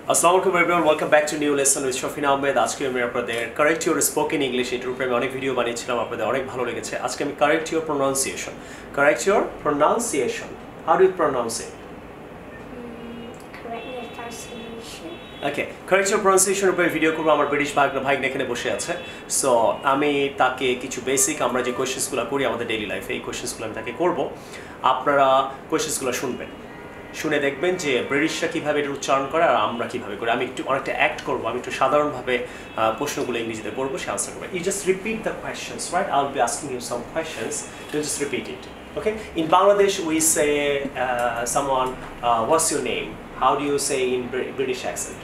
Assalamualaikum everyone, welcome back to new lesson with Shafin Ahmed. আজকে আমি আপনাদের correct your spoken English এর উপরে আমি অনেক ভিডিও বানিয়েছিলাম, আপনাদের অনেক ভালো লেগেছে। আজকে আমি correct your pronunciation. Correct your pronunciation. How do you pronounce it? Correct your pronunciation. Okay, correct your pronunciation উপরে ভিডিও করব। আমার ব্রিটিশ ভাই এখানে বসে আছে। সো আমি তাকে কিছু বেসিক আমরা যে কোশ্চেনসগুলো করি আমাদের ডেইলি লাইফে, এই কোশ্চেনসগুলো আমি তাকে করব। আপনারা কোশ্চেনসগুলো শুনবেন, শুনে দেখবেন যে ব্রিটিশরা কীভাবে এটা উচ্চারণ করে আর আমরা কীভাবে করি। আমি একটু অনেকটা অ্যাক্ট করবো, আমি একটু সাধারণভাবে প্রশ্নগুলো ইংরেজিতে করবো, সে আনসার করবে। You just repeat the questions, right? I will be asking you some questions, you just repeat it, okay? In Bangladesh we say someone, what's your name? How do you say in British accent?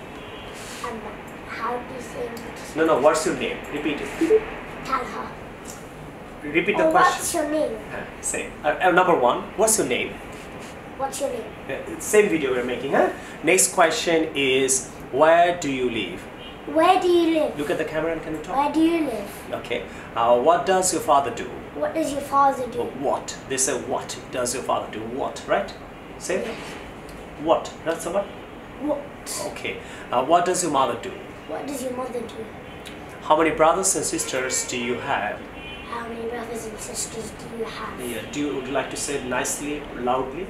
How do you say in British? No, what's your name? Repeat it. Talha. Repeat the question. What's your name? Say, number one, what's your name? What's your name? Same video we're making, huh? Next question is, where do you live? Where do you live? Look at the camera and can you talk? Where do you live? Okay. What does your father do? What does your father do? What? They say what does your father do? What, right? Say what? That's a what? What? Okay. What does your mother do? What does your mother do? How many brothers and sisters do you have? How many brothers and sisters do you have? Yeah. Would you like to say it nicely, loudly?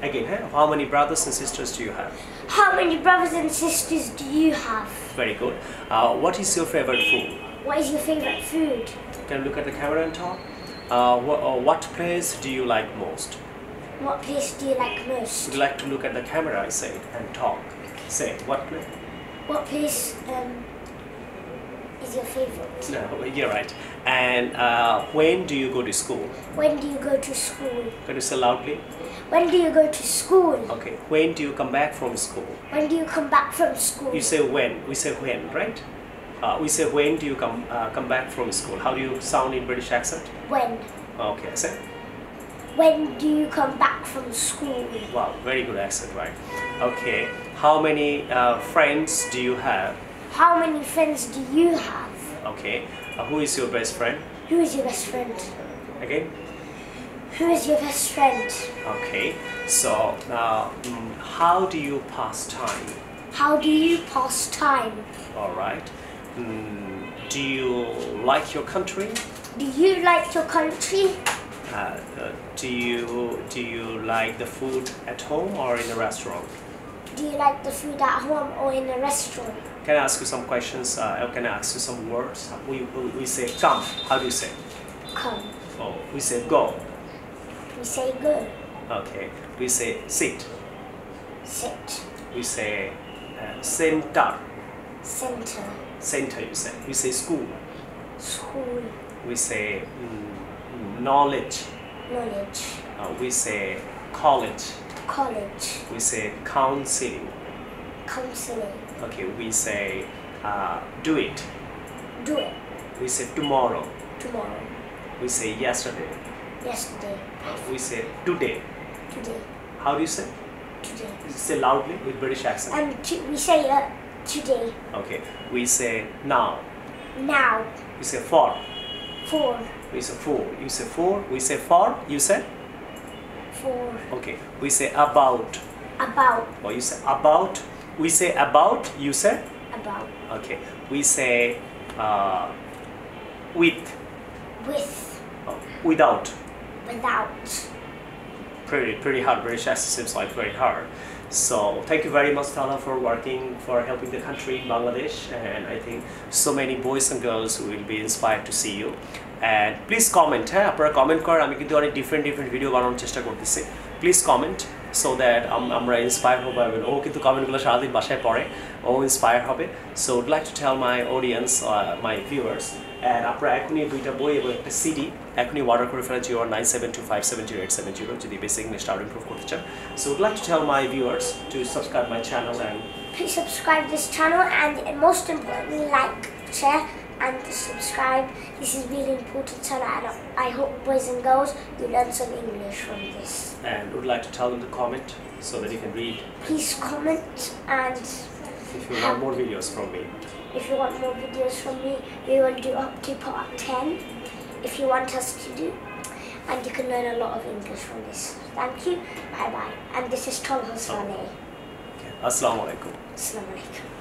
Again, huh? How many brothers and sisters do you have? How many brothers and sisters do you have? Very good. What is your favorite food? What is your favorite food? Can you look at the camera and talk? What place do you like most? What place do you like most? Would you like to look at the camera, I say, and talk? Say, what place? What place is your favorite? No, you're right. And when do you go to school? When do you go to school? Can you say loudly? When do you go to school? Okay. When do you come back from school? When do you come back from school? You say when. We say when, right? We say when do you come back from school? How do you sound in British accent? When. Okay, say. When do you come back from school? Wow, very good accent, right? Okay. How many friends do you have? How many friends do you have? Okay. Who is your best friend? Who is your best friend? Again? Who is your best friend? Okay. So, how do you pass time? How do you pass time? All right. Do you like your country? Do you like your country? Do you like the food at home or in a restaurant? Do you like the food at home or in a restaurant? Can I ask you some questions? Or can I ask you some words? We say come. How do you say? Come. Oh, we say go. We say go. Okay. We say sit. Sit. We say center. Center. Center, you say. We say school. School. We say knowledge. Knowledge. We say college. College. We say counseling. Counseling. Okay. We say do it. Do it. We say tomorrow. Tomorrow. We say yesterday. Yesterday. We say today. Today. How do you say? Today. Say loudly with British accent. We say today. Okay. We say now. Now. We say for. For. We say for. You say for. We say for. You say? For. Okay. We say about. About. Or you say about. We say about. You say? About. Okay. We say with. With. Without. Without. Pretty hard. British accent seems like very hard. So thank you very much, Tala, for working for helping the country in Bangladesh, and I think so many boys and girls will be inspired to see you. And please comment. আপনারা comment করেন, আমি কিন্তু অনেক different video বানানোর চেষ্টা করতেছি। Please comment so that আমরা inspire হবো, এবং ও কিন্তু কমেন্টগুলো সারাদিন বাসায় পড়ে, ও ইন্সপায়ার হবে। So would like to tell my audience, my viewers, and আপনারা এখনই দুইটা বই এবং একটা সিডি এখনই অর্ডার করে ফেলা 0972570870 যদি বেসিক ইংলিশটা আরও ইমপ্রুভ করতে চান। So would like to tell my viewers to subscribe my channel, and please subscribe this channel, and most importantly, like, share, and subscribe. This is really important channel, and I hope boys and girls you learn some English from this. And would like to tell them to comment so that you can read. Please comment, and if you want more videos from me. If you want more videos from me, we will do up to part 10 if you want us to do, and you can learn a lot of English from this. Thank you, bye bye, and this is Tom Saleh. Okay. Assalamu alaikum. Assalamu alaikum.